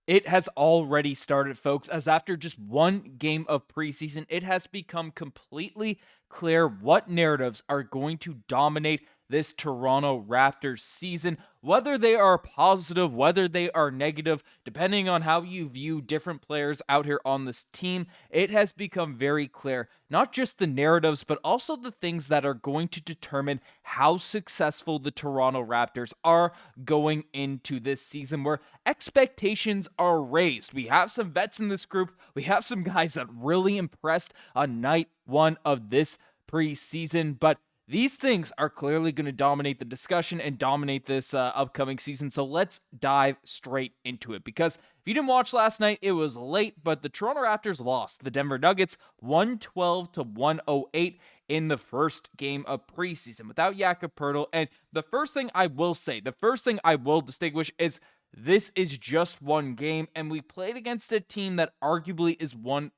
It has already started, folks, as after just one game of preseason, it has become completely clear what narratives are going to dominate this Toronto Raptors season, whether they are positive, whether they are negative, depending on how you view different players out here on this team. It has become very clear, not just the narratives, but also the things that are going to determine how successful the Toronto Raptors are going into this season, where expectations are raised. We have some vets in this group. We have some guys that really impressed on night one of this preseason, but these things are clearly going to dominate the discussion and dominate this upcoming season. So let's dive straight into it. Because if you didn't watch last night, it was late, but the Toronto Raptors lost the Denver Nuggets 112 to 108 in the first game of preseason without Jakob Poeltl. And the first thing I will say, the first thing I will distinguish is this is just one game, and we played against a team that arguably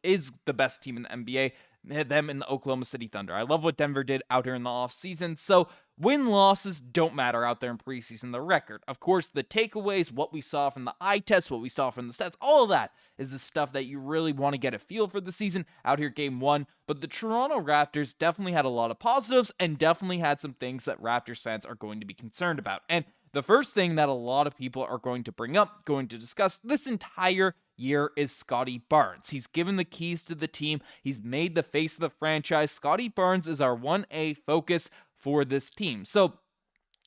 is the best team in the NBA. Them in the Oklahoma City Thunder. I love what Denver did out here in the offseason. So win-losses don't matter out there in preseason. The record, of course, the takeaways, what we saw from the eye test, what we saw from the stats, all of that is the stuff that you really want to get a feel for the season out here game one. But the Toronto Raptors definitely had a lot of positives and definitely had some things that Raptors fans are going to be concerned about. And the first thing that a lot of people are going to bring up, going to discuss this entire year is Scottie Barnes. He's given the keys to the team. He's made the face of the franchise. Scottie Barnes is our 1A focus for this team. So,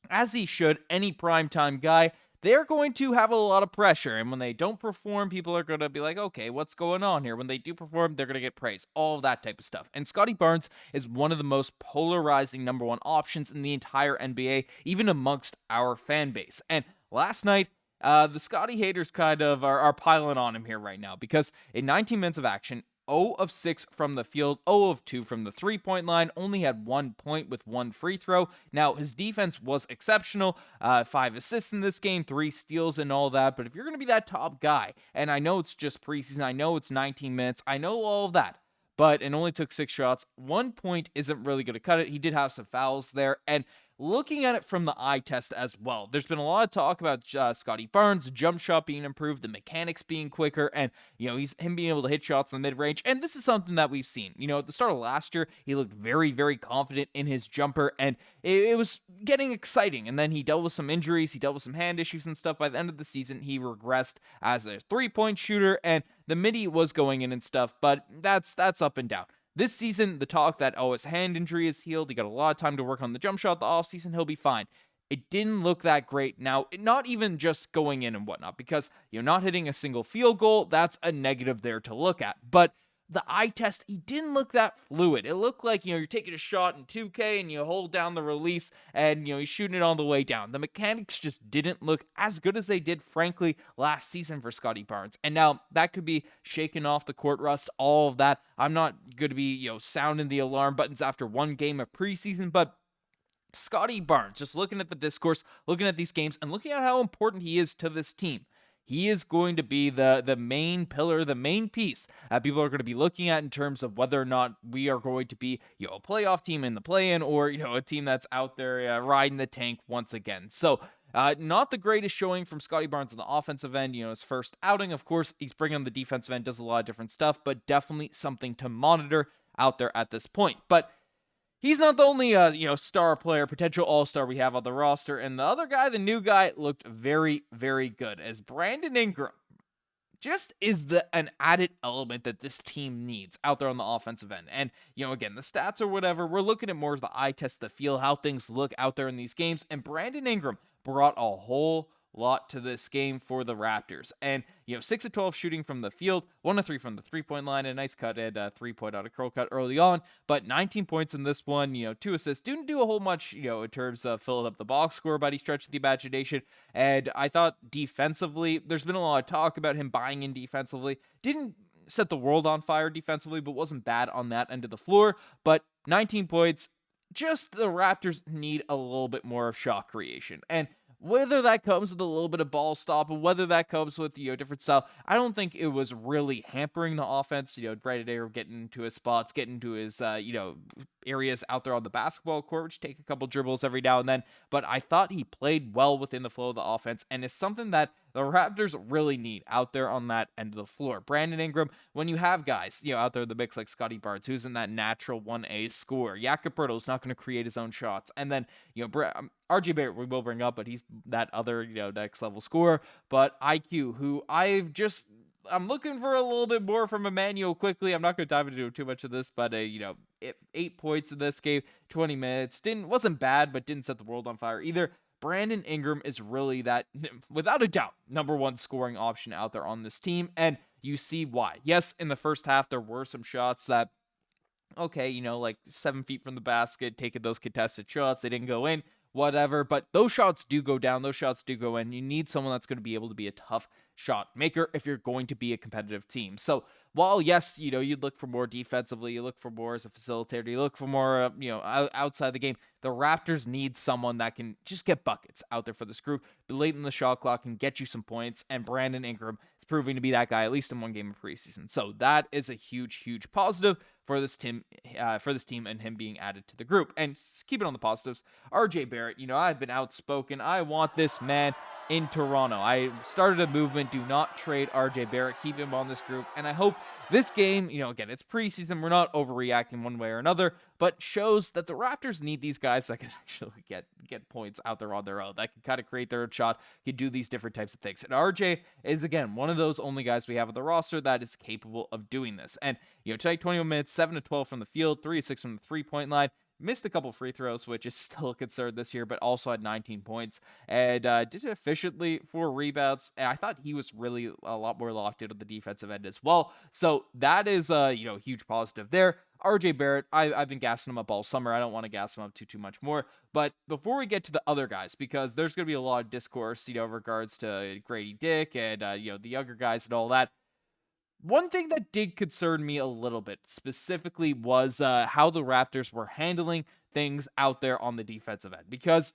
as he should, any primetime guy, they're going to have a lot of pressure. And when they don't perform, people are going to be like, okay, what's going on here? When they do perform, they're going to get praise. All of that type of stuff. And Scottie Barnes is one of the most polarizing number one options in the entire NBA, even amongst our fan base. And last night, the Scottie haters kind of are piling on him here right now because in 19 minutes of action, 0 of 6 from the field, 0 of 2 from the three-point line, only had 1 point with 1 free throw. Now, his defense was exceptional, 5 assists in this game, 3 steals and all that, but if you're going to be that top guy, and I know it's just preseason, I know it's 19 minutes, I know all of that, but it only took 6 shots. 1 point isn't really going to cut it. He did have some fouls there, and looking at it from the eye test as well, there's been a lot of talk about Scottie Barnes' jump shot being improved, the mechanics being quicker, and, him being able to hit shots in the mid-range, and this is something that we've seen. At the start of last year, he looked very, very confident in his jumper, and it was getting exciting, and then he dealt with some injuries, he dealt with some hand issues and stuff. By the end of the season, he regressed as a three-point shooter, and the midi was going in and stuff, but that's up and down. This season, the talk that, his hand injury is healed, he got a lot of time to work on the jump shot the offseason, he'll be fine. It didn't look that great. Now, not even just going in and whatnot, because, not hitting a single field goal, that's a negative there to look at. But the eye test, he didn't look that fluid. It looked like, you're taking a shot in 2K and you hold down the release and, you're shooting it all the way down. The mechanics just didn't look as good as they did, frankly, last season for Scottie Barnes. And now that could be shaking off the court rust, all of that. I'm not going to be, sounding the alarm buttons after one game of preseason, but Scottie Barnes, just looking at the discourse, looking at these games, and looking at how important he is to this team. He is going to be the main pillar, the main piece that people are going to be looking at in terms of whether or not we are going to be, a playoff team in the play-in or, a team that's out there riding the tank once again. So, not the greatest showing from Scottie Barnes on the offensive end. His first outing, of course, he's bringing on the defensive end, does a lot of different stuff, but definitely something to monitor out there at this point. But he's not the only, star player, potential all-star we have on the roster. And the other guy, the new guy, looked very, very good. As Brandon Ingram just is an added element that this team needs out there on the offensive end. And, again, the stats or whatever, we're looking at more of the eye test, the feel, how things look out there in these games. And Brandon Ingram brought a whole lot to this game for the Raptors. And, 6 of 12 shooting from the field, 1 of 3 from the three-point line, a nice cut and 3-point out of curl cut early on, but 19 points in this one, 2 assists. Didn't do a whole much, in terms of filling up the box score by any stretch of the imagination. And I thought defensively, there's been a lot of talk about him buying in defensively. Didn't set the world on fire defensively, but wasn't bad on that end of the floor. But 19 points, just the Raptors need a little bit more of shot creation. And whether that comes with a little bit of ball stop, and whether that comes with, different style, I don't think it was really hampering the offense. Grady Dick getting into his spots, getting into his, areas out there on the basketball court, which take a couple dribbles every now and then. But I thought he played well within the flow of the offense, and it's something that the Raptors really need out there on that end of the floor. Brandon Ingram, when you have guys, out there in the mix like Scottie Barnes, who's in that natural 1A scorer. Jakob Poeltl is not going to create his own shots. And then, RJ Barrett we will bring up, but he's that other, next level scorer. But IQ, who I'm looking for a little bit more from Immanuel Quickley. I'm not going to dive into too much of this, but 8 points in this game, 20 minutes, wasn't bad, but didn't set the world on fire either. Brandon Ingram is really that, without a doubt, number one scoring option out there on this team, and you see why. Yes, in the first half, there were some shots that, like 7 feet from the basket, taking those contested shots, they didn't go in, whatever, but those shots do go down, those shots do go in. You need someone that's going to be able to be a tough shot maker if you're going to be a competitive team. So while, yes, you'd look for more defensively, you look for more as a facilitator, you look for more, outside the game, the Raptors need someone that can just get buckets out there for this group, be late in the shot clock and get you some points, and Brandon Ingram is proving to be that guy, at least in one game of preseason. So that is a huge, huge positive for this team, and him being added to the group. And keep it on the positives, RJ Barrett, I've been outspoken. I want this man in Toronto. I started a movement, do not trade RJ Barrett, keep him on this group, and I hope this game, again, it's preseason, we're not overreacting one way or another, but shows that the Raptors need these guys that can actually get points out there on their own, that can kind of create their own shot, can do these different types of things. And RJ is, again, one of those only guys we have on the roster that is capable of doing this. And, tonight, 21 minutes, 7 of 12 from the field, 3 of 6 from the three-point line, missed a couple free throws, which is still a concern this year, but also had 19 points and did it efficiently, 4 rebounds. And I thought he was really a lot more locked in on the defensive end as well. So that is a huge positive there. RJ Barrett, I've been gassing him up all summer. I don't want to gas him up too much more. But before we get to the other guys, because there's going to be a lot of discourse, regards to Grady Dick and the younger guys and all that. One thing that did concern me a little bit specifically was how the Raptors were handling things out there on the defensive end. Because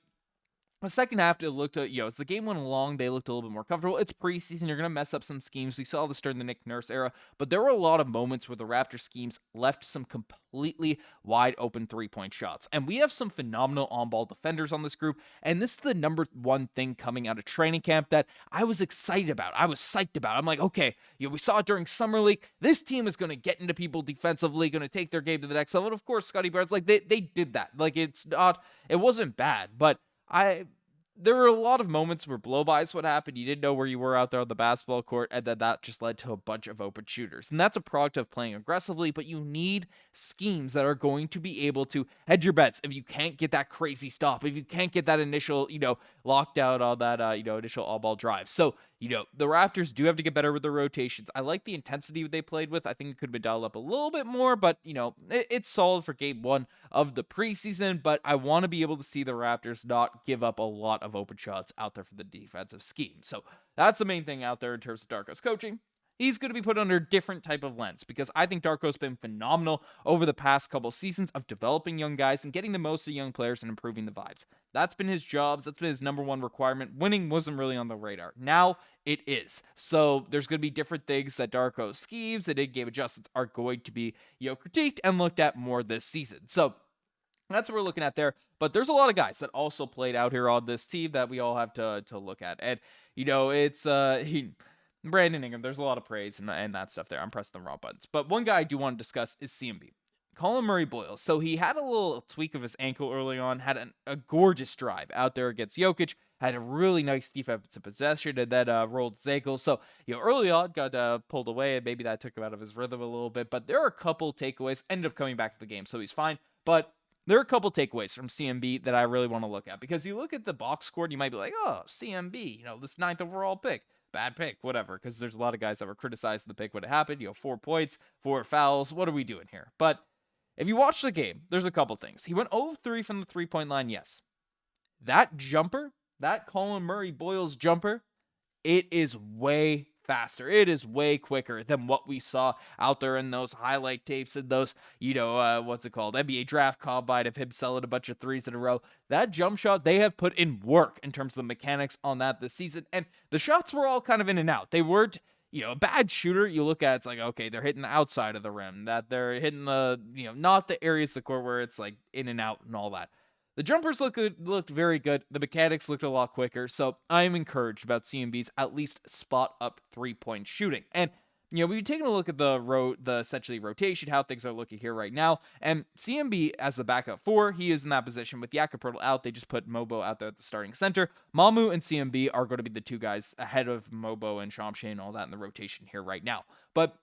the second half, it looked, as the game went along, they looked a little bit more comfortable. It's preseason. You're going to mess up some schemes. We saw this during the Nick Nurse era, but there were a lot of moments where the Raptor schemes left some completely wide open three-point shots. And we have some phenomenal on-ball defenders on this group, and this is the number one thing coming out of training camp that I was excited about. I was psyched about. I'm like, okay, we saw it during Summer League. This team is going to get into people defensively, going to take their game to the next level. And of course, Scottie Barnes, they did that. It wasn't bad, but there were a lot of moments where blow-bys would happen. You didn't know where you were out there on the basketball court, and then that just led to a bunch of open shooters. And that's a product of playing aggressively, but you need schemes that are going to be able to hedge your bets if you can't get that crazy stop, if you can't get that initial, locked out on that, initial all-ball drive. So, the Raptors do have to get better with their rotations. I like the intensity they played with. I think it could have been dialed up a little bit more, but, it's solid for game 1 of the preseason, but I want to be able to see the Raptors not give up a lot of open shots out there for the defensive scheme. So that's the main thing out there in terms of Darko's coaching. He's going to be put under a different type of lens because I think Darko's been phenomenal over the past couple seasons of developing young guys and getting the most of young players and improving the vibes. That's been his job. That's been his number one requirement. Winning wasn't really on the radar. Now it is. So there's going to be different things that Darko's schemes and in-game adjustments are going to be, critiqued and looked at more this season. So that's what we're looking at there. But there's a lot of guys that also played out here on this team that we all have to look at. And, it's Brandon Ingram, there's a lot of praise and that stuff there. I'm pressing the wrong buttons. But one guy I do want to discuss is CMB. Colin Murray-Boyles. So he had a little tweak of his ankle early on, had a gorgeous drive out there against Jokic, had a really nice defensive possession, and then rolled his ankle. So, early on got pulled away, and maybe that took him out of his rhythm a little bit. But there are a couple takeaways, ended up coming back to the game, so he's fine. But there are a couple takeaways from CMB that I really want to look at. Because you look at the box score, and you might be like, oh, CMB, this 9th overall pick. Bad pick, whatever, because there's a lot of guys that were criticizing the pick when it happened. 4 points, 4 fouls. What are we doing here? But if you watch the game, there's a couple things. He went 0-3 from the three-point line, yes. That jumper, that Colin Murray-Boyles jumper, it is way faster. It is way quicker than what we saw out there in those highlight tapes and those, NBA draft combine of him selling a bunch of threes in a row. That jump shot, they have put in work in terms of the mechanics on that this season. And the shots were all kind of in and out. They weren't, a bad shooter. You look at it's like, okay, they're hitting the outside of the rim, that they're hitting the, not the areas of the court where it's like in and out and all that. The jumpers looked very good. The mechanics looked a lot quicker. So I'm encouraged about CMB's at least spot up 3-point shooting. And we've taken a look at the essentially rotation, how things are looking here right now. And CMB as the backup 4, he is in that position with Jakob Poeltl out. They just put Mobo out there at the starting center. Mamu and CMB are going to be the two guys ahead of Mobo and Shamshay and all that in the rotation here right now. But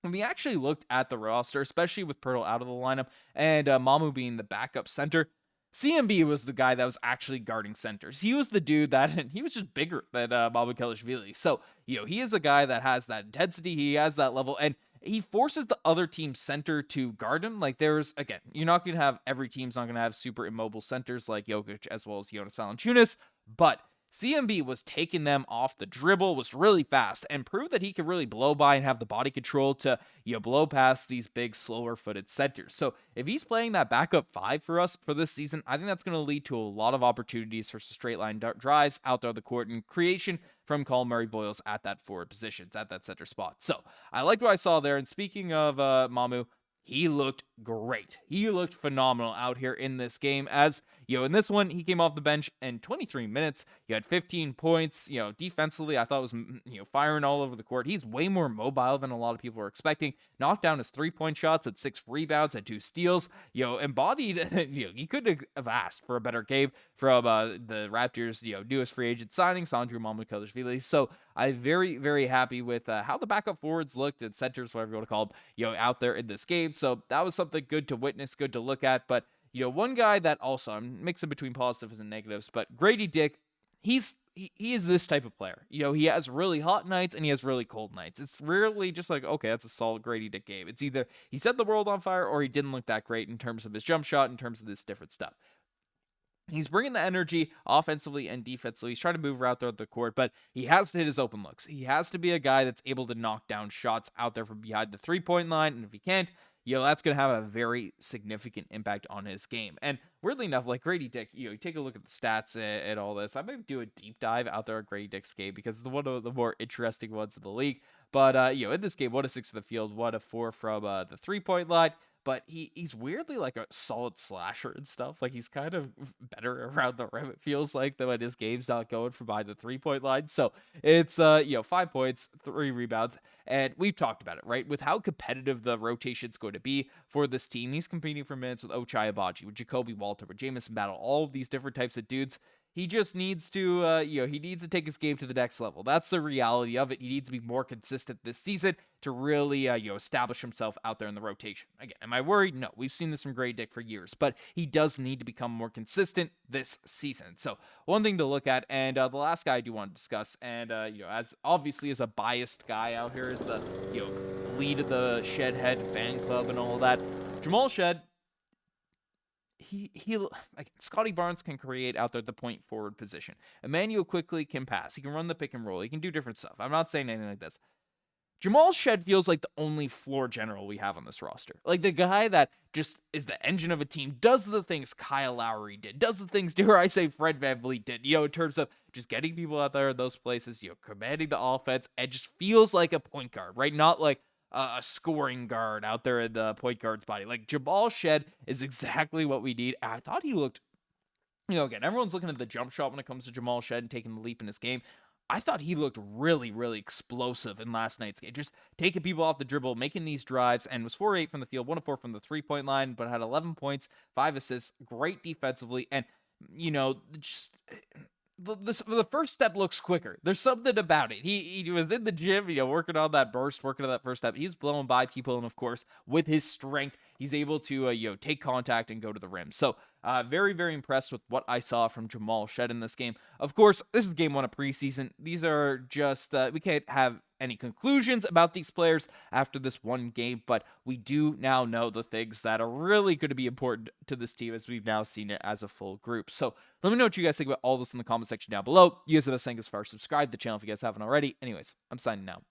when we actually looked at the roster, especially with Poeltl out of the lineup and Mamu being the backup center, CMB was the guy that was actually guarding centers. He was the dude and he was just bigger than Babakelashvili. So, he is a guy that has that intensity. He has that level, and he forces the other team's center to guard him. Like, again, you're not going to have, every team's not going to have super immobile centers like Jokic as well as Jonas Valanciunas, but CMB was taking them off the dribble, was really fast, and proved that he could really blow by and have the body control to, blow past these big, slower-footed centers. So if he's playing that backup 5 for us for this season, I think that's going to lead to a lot of opportunities for straight-line drives out there on the court and creation from Colin Murray-Boyles at that forward positions, at that center spot. So I liked what I saw there, and speaking of Mamu, he looked great. He looked phenomenal out here in this game. As, in this one, he came off the bench in 23 minutes. He had 15 points. Defensively, I thought was, firing all over the court. He's way more mobile than a lot of people were expecting. Knocked down his 3-point shots, at 6 rebounds, at 2 steals. Embodied, he could have asked for a better game from the Raptors, newest free agent signing, Sandro Mamukelashvili. So I'm very, very happy with how the backup forwards looked, and centers, whatever you want to call them, out there in this game. So that was something good to witness, good to look at. But, one guy that also, I'm mixing between positives and negatives, but Grady Dick, he is this type of player. He has really hot nights and he has really cold nights. It's rarely just like, okay, that's a solid Grady Dick game. It's either he set the world on fire or he didn't look that great in terms of his jump shot, in terms of this different stuff. He's bringing the energy offensively and defensively. He's trying to move out there the court, but he has to hit his open looks. He has to be a guy that's able to knock down shots out there from behind the 3-point line, and if he can't, that's going to have a very significant impact on his game. And weirdly enough, like Grady Dick, you take a look at the stats and all this. I might do a deep dive out there at Grady Dick's game because it's one of the more interesting ones in the league. But, in this game, 1 of 6 for the field, 1 of 4 from the 3-point line. But he's weirdly like a solid slasher and stuff. Like, he's kind of better around the rim, it feels like, than when his game's not going from behind the 3-point line. So it's, 5 points, 3 rebounds. And we've talked about it, right? With how competitive the rotation's going to be for this team. He's competing for minutes with Ochai Agbaji, with Jacoby Walter, with Jamison Battle, all of these different types of dudes. He just needs to, he needs to take his game to the next level. That's the reality of it. He needs to be more consistent this season to really, establish himself out there in the rotation. Again, am I worried? No, we've seen this from Gradey Dick for years, but he does need to become more consistent this season. So one thing to look at, and the last guy I do want to discuss, and, as obviously as a biased guy out here is the, lead of the Shedhead fan club and all of that, Jamal Shead. Like, Scottie Barnes can create out there at the point forward position. Immanuel Quickley can pass. He can run the pick and roll. He can do different stuff. I'm not saying anything like this. Jamal Shead feels like the only floor general we have on this roster. Like, the guy that just is the engine of a team, does the things Kyle Lowry did, does the things, dare I say, Fred VanVleet did, in terms of just getting people out there in those places, commanding the offense, and just feels like a point guard, right? Not like a scoring guard out there in the point guard's body. Like, Jamal Shead is exactly what we need. I thought he looked, again, everyone's looking at the jump shot when it comes to Jamal Shead and taking the leap in his game. I thought he looked really, really explosive in last night's game. Just taking people off the dribble, making these drives, and was 4-8 from the field, 1 of 4 from the 3-point line, but had 11 points, 5 assists, great defensively, and, just the first step looks quicker. There's something about it. He was in the gym, working on that burst, working on that first step. He's blowing by people, and of course, with his strength, he's able to take contact and go to the rim. So, very, very impressed with what I saw from Jamal Shead in this game. Of course, this is game 1 of preseason. These are just, we can't have any conclusions about these players after this one game, but we do now know the things that are really going to be important to this team as we've now seen it as a full group. So let me know what you guys think about all this in the comment section down below. You guys have a saying as far as subscribe to the channel if you guys haven't already. Anyways, I'm signing out.